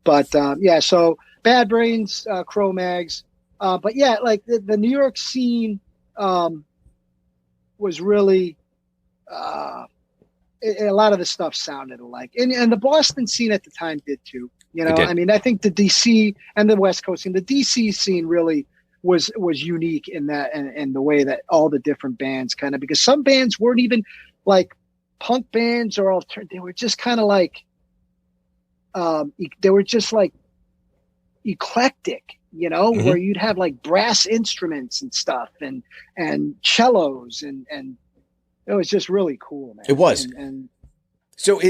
But yeah, so Bad Brains, CRO-MAGS. But yeah, like the New York scene was really a lot of the stuff sounded alike, and the Boston scene at the time did too. You know, I mean, I think the DC and the West Coast scene, the DC scene really was unique in that, and the way that all the different bands kind of, because some bands weren't even like punk bands or they were just kind of like they were just like eclectic, you know, where you'd have like brass instruments and stuff and cellos and it was just really cool, man. It was. And so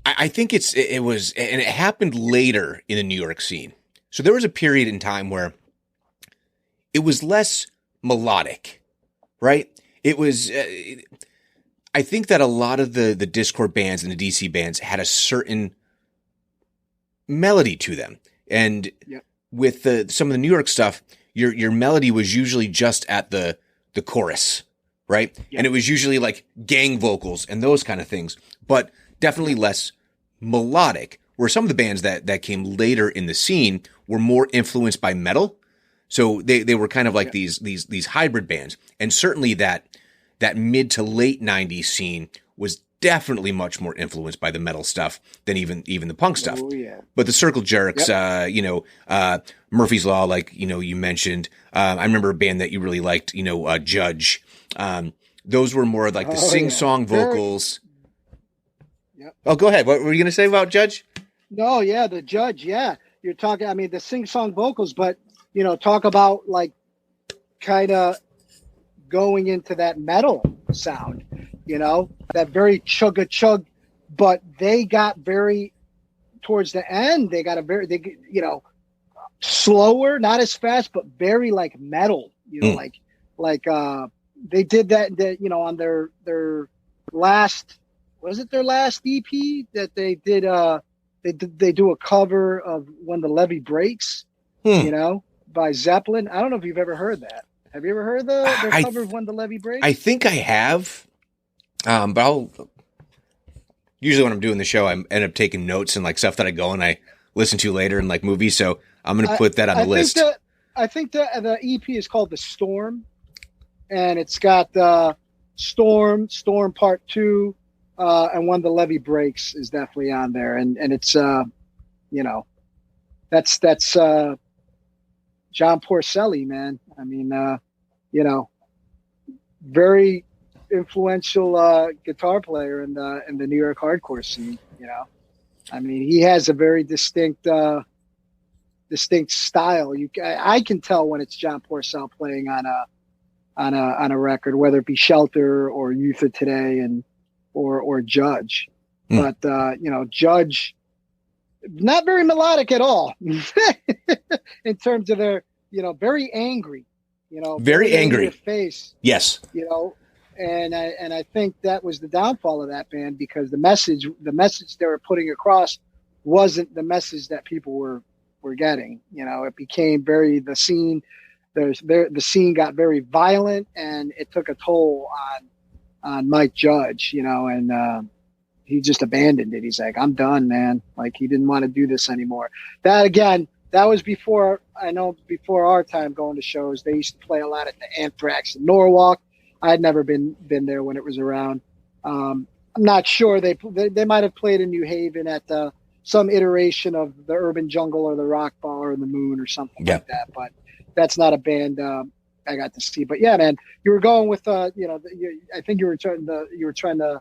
I think it was, and it happened later in the New York scene. So there was a period in time where it was less melodic, right? It was, I think that a lot of the Discord bands and the DC bands had a certain melody to them. And with some of the New York stuff, your melody was usually just at the chorus, right? Yeah. And it was usually like gang vocals and those kind of things, but definitely less melodic, where some of the bands that came later in the scene were more influenced by metal. So they were kind of like these hybrid bands. And certainly that mid to late 90s scene was definitely much more influenced by the metal stuff than even the punk stuff. Oh, yeah. But the Circle Jerks, Murphy's Law, like, you mentioned, I remember a band that you really liked, Judge. Those were more like the sing-song vocals. Yep. Oh, go ahead. What were you going to say about Judge? No, yeah, the Judge, yeah. You're talking, I mean, the sing-song vocals, but, talk about like kind of going into that metal sound, that very chugga-chug, but they got very, towards the end, they got slower, not as fast, but very like metal, like they did that, on their last, was it their last EP that they did? They do a cover of When the Levee Breaks, by Zeppelin. I don't know if you've ever heard that. Have you ever heard the cover of When the Levee Breaks? I think I have, but usually when I'm doing the show, I end up taking notes and like stuff that I go and I listen to later in like movies. So I'm going to put that on the list. I think the EP is called The Storm, and it's got the Storm Part 2, and When the Levee Breaks is definitely on there. And it's, that's John Porcelli, man. I mean, very influential guitar player in the New York hardcore scene. I mean, he has a very distinct style. I can tell when it's John Porcelli playing on a record, whether it be Shelter or Youth of Today or Judge. But Judge, not very melodic at all in terms of their, very angry, very angry face. Yes. And I think that was the downfall of that band, because the message they were putting across wasn't the message that people were getting. It became the scene got very violent, and it took a toll on Mike Judge, and he just abandoned it. He's like, I'm done, man. Like, he didn't want to do this anymore. That was before our time going to shows. They used to play a lot at the Anthrax in Norwalk. I had never been there when it was around. I'm not sure. They might have played in New Haven at some iteration of the Urban Jungle or the Rock Bar or the Moon or something like that. But that's not a band I got to see. But yeah, man, you were going with I think you were trying to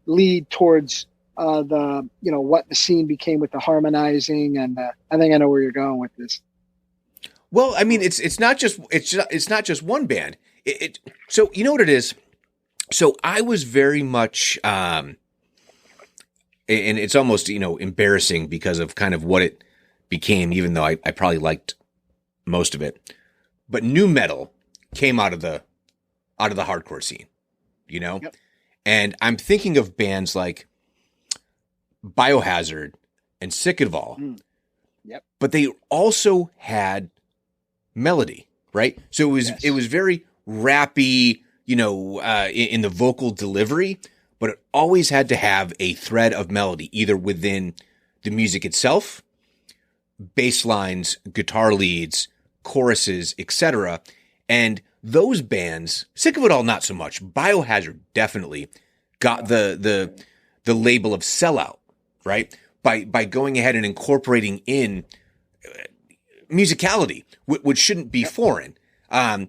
lead towards what the scene became with the harmonizing, and I think I know where you're going with this. Well, I mean, it's not just one band. So you know what it is? So I was very much, and it's almost, embarrassing because of kind of what it became, even though I probably liked most of it. But nu metal came out of the hardcore scene, Yep. And I'm thinking of bands like BIOHAZARD and Sick of All. Yep. But they also had melody, right? So it was very rappy, in the vocal delivery, but it always had to have a thread of melody, either within the music itself, bass lines, guitar leads, choruses, etc. And those bands, Sick of It All, not so much. Biohazard definitely got the label of sellout, right? By going ahead and incorporating in musicality, which shouldn't be foreign. A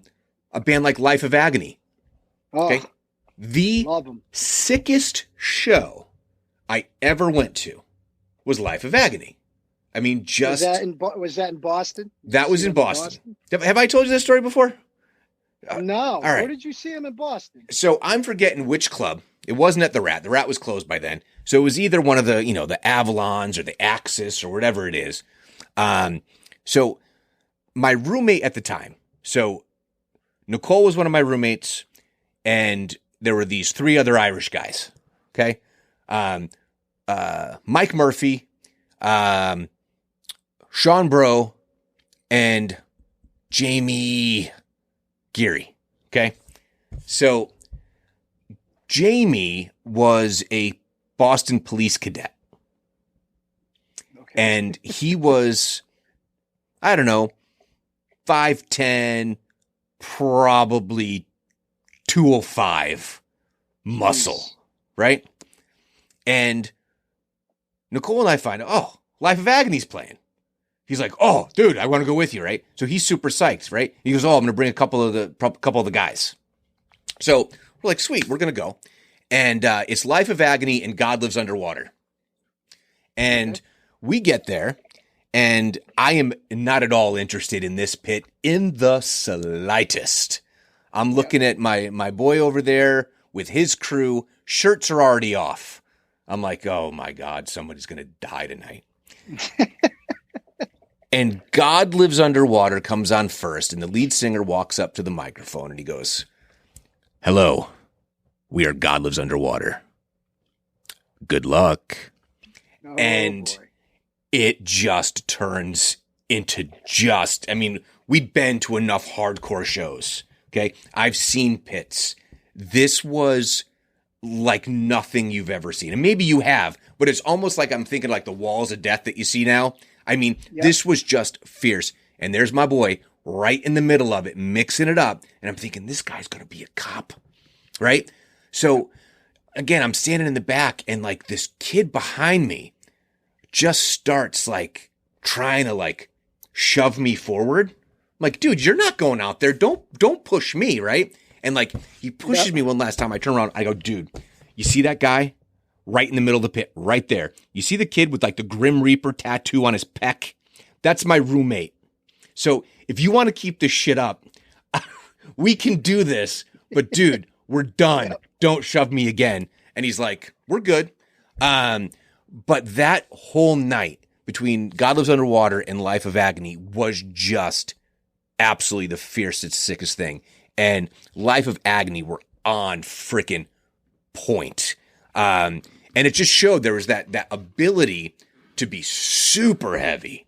band like Life of Agony. Okay. The sickest show I ever went to was Life of Agony. I mean, just... Was that in Boston? That was in Boston. Have I told you this story before? No. All right. Where did you see him in Boston? So I'm forgetting which club. It wasn't at the Rat. The Rat was closed by then. So it was either one of the, the Avalons or the Axis or whatever it is. So my roommate at the time, so Nicole was one of my roommates, and there were these 3 other Irish guys. Okay. Mike Murphy, Sean Bro, and Jamey Geary. Okay. So Jamey was a Boston police cadet. Okay. And he was, I don't know, 5'10", probably 205 muscle, right? And Nicole and I find out, Life of Agony's playing. He's like, oh, dude, I want to go with you, right? So he's super psyched, right? He goes, I'm going to bring a couple of the guys. So we're like, sweet, we're going to go. And it's Life of Agony and God Lives Underwater. And we get there, and I am not at all interested in this pit in the slightest. I'm looking at my boy over there with his crew. Shirts are already off. I'm like, oh, my God, somebody's going to die tonight. And God Lives Underwater comes on first, and the lead singer walks up to the microphone, and he goes, hello, we are God Lives Underwater. Good luck. Oh, and boy. It just turns into we'd been to enough hardcore shows, okay? I've seen pits. This was like nothing you've ever seen. And maybe you have, but it's almost like I'm thinking like the Walls of Death that you see now. I mean, This was just fierce. And there's my boy right in the middle of it, mixing it up. And I'm thinking, this guy's going to be a cop, right? So again, I'm standing in the back, and like this kid behind me just starts like trying to like shove me forward. I'm like, dude, you're not going out there. Don't push me, right? And like he pushes me one last time. I turn around. I go, dude, you see that guy? Right in the middle of the pit, right there. You see the kid with like the Grim Reaper tattoo on his pec? That's my roommate. So if you want to keep this shit up, we can do this. But dude, we're done. Don't shove me again. And he's like, we're good. But that whole night between God Lives Underwater and Life of Agony was just absolutely the fiercest, sickest thing. And Life of Agony were on freaking point. And it just showed there was that ability to be super heavy,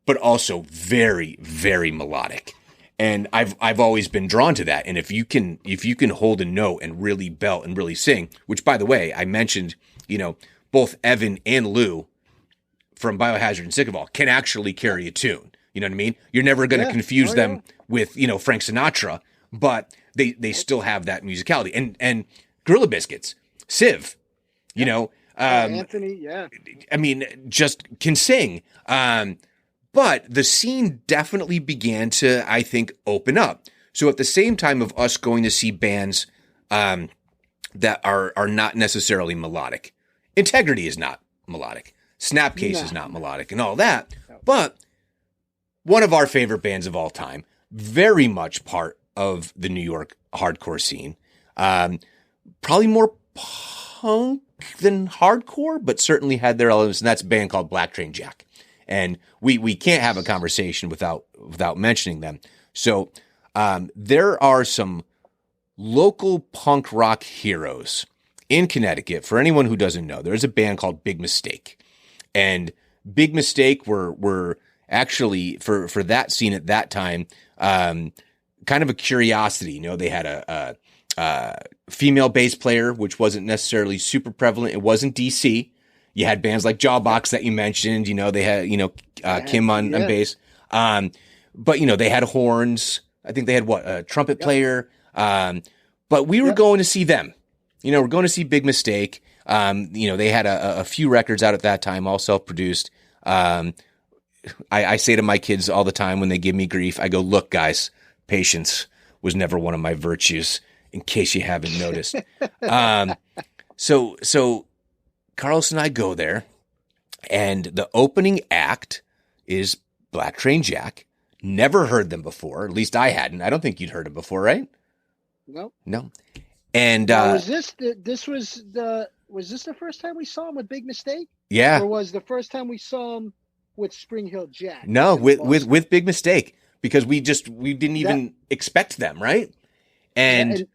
but also very, very melodic. And I've always been drawn to that. And if you can hold a note and really belt and really sing, which by the way, I mentioned, both Evan and Lou from Biohazard and Sick of All can actually carry a tune. You know what I mean? You're never going to confuse them with, Frank Sinatra, but they still have that musicality. And Gorilla Biscuits, Civ, Anthony, I mean, just can sing. But the scene definitely began to, I think, open up. So at the same time of us going to see bands that are not necessarily melodic, Integrity is not melodic, Snapcase is not melodic, and all that. But one of our favorite bands of all time, very much part of the New York hardcore scene, probably more punk than hardcore, but certainly had their elements, and that's a band called Black Train Jack. And we can't have a conversation without mentioning them. So there are some local punk rock heroes in Connecticut. For anyone who doesn't know, there's a band called Big Mistake. And Big Mistake were actually, for that scene at that time, kind of a curiosity. They had a female bass player, which wasn't necessarily super prevalent. It wasn't DC. You had bands like Jawbox that you mentioned. They had Kim on bass. But they had horns. I think they had a trumpet player. But we were going to see them. We're going to see Big Mistake. They had a few records out at that time, all self-produced. I say to my kids all the time when they give me grief, I go, look, guys, patience was never one of my virtues, in case you haven't noticed. So Carlos and I go there, and the opening act is Black Train Jack. Never heard them before. At least I hadn't. I don't think you'd heard them before, right? Nope. No. And was this the first time we saw him with Big Mistake? Yeah. Or was the first time we saw him with Spring Hill Jack? No, with Big Mistake, because we didn't even expect them, right? And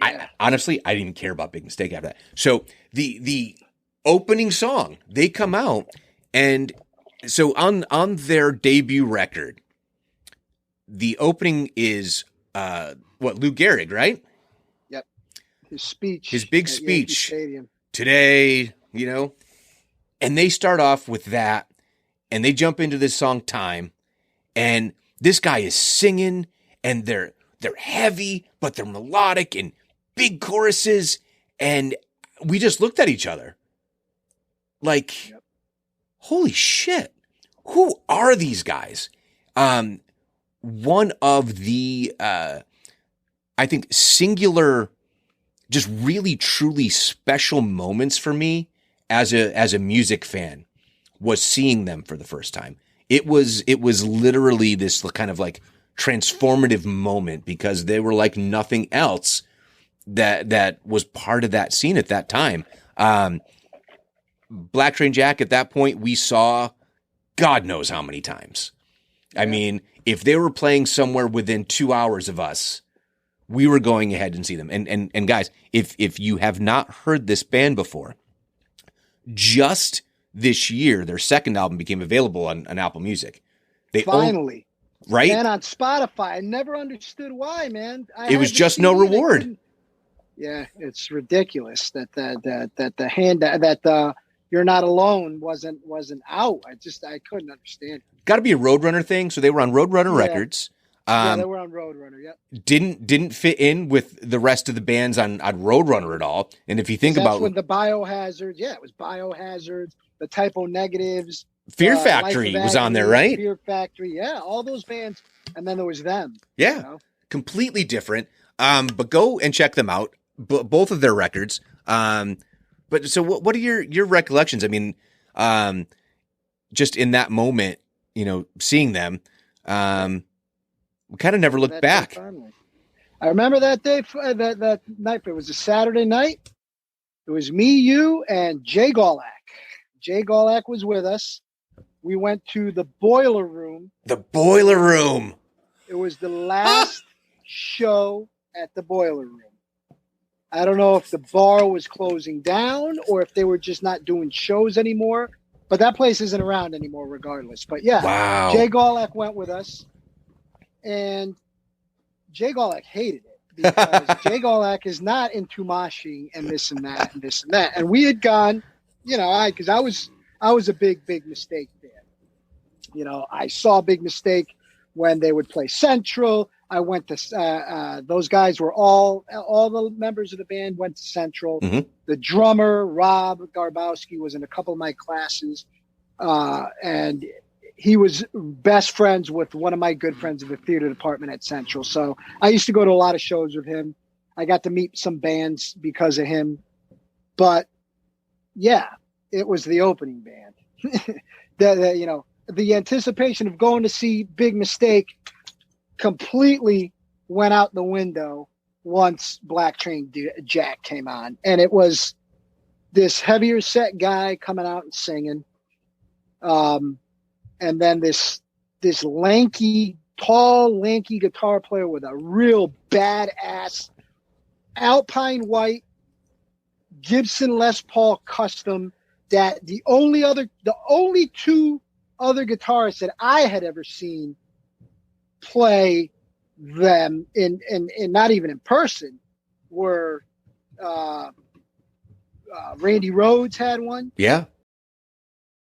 I honestly didn't even care about Big Mistake after that. So the opening song, they come out, and so on their debut record, the opening is Lou Gehrig, right? Yep. His big speech today, and they start off with that, and they jump into this song Time, and this guy is singing, and they're heavy, but they're melodic and big choruses, and we just looked at each other like, holy shit, who are these guys? One of the, I think, singular, just really, truly special moments for me as a music fan was seeing them for the first time. It was literally this kind of like transformative moment, because they were like nothing else that was part of that scene at that time. Black Train Jack, at that point, we saw God knows how many times. I mean, if they were playing somewhere within 2 hours of us, we were going ahead and see them. And guys, if you have not heard this band before, just this year, their second album became available on Apple Music. Finally. Right? And on Spotify. I never understood why, man. It was just no reward. Yeah, it's ridiculous that You're Not Alone wasn't out. I couldn't understand it. Got to be a Roadrunner thing. So they were on Roadrunner Records. They were on Roadrunner. Yep. Didn't fit in with the rest of the bands on Roadrunner at all. And if you think about when the BIOHAZARD, it was BIOHAZARD, the Typo Negatives, Fear Factory was on there, right? Fear Factory, all those bands, and then there was them. Yeah, completely different. But go and check them out, both of their records. But so what are your recollections? I mean, just in that moment, seeing them, we kind of never looked back. I remember that day, that night. It was a Saturday night. It was me, you, and Jay Golak. Jay Golak was with us. We went to the Boiler Room. The Boiler Room. It was the last show at the Boiler Room. I don't know if the bar was closing down or if they were just not doing shows anymore. But that place isn't around anymore regardless. But yeah, wow. Jay Golak went with us. And Jay Golak hated it because Jay Golak is not into moshing and this and that and this and that. And we had gone, because I was a big Mistake fan. I saw Big Mistake when they would play Central. I went to those guys were all the members of the band went to Central. Mm-hmm. The drummer Rob Garbowski was in a couple of my classes, and he was best friends with one of my good friends in the theater department at Central. So I used to go to a lot of shows with him. I got to meet some bands because of him. But yeah, it was the opening band. The anticipation of going to see Big Mistake completely went out the window once Black Train Jack came on. And it was this heavier set guy coming out and singing. And then this tall, lanky guitar player with a real badass Alpine white Gibson Les Paul custom that the only two other guitarists that I had ever seen play them in not even in person were Randy Rhoads had one. Yeah.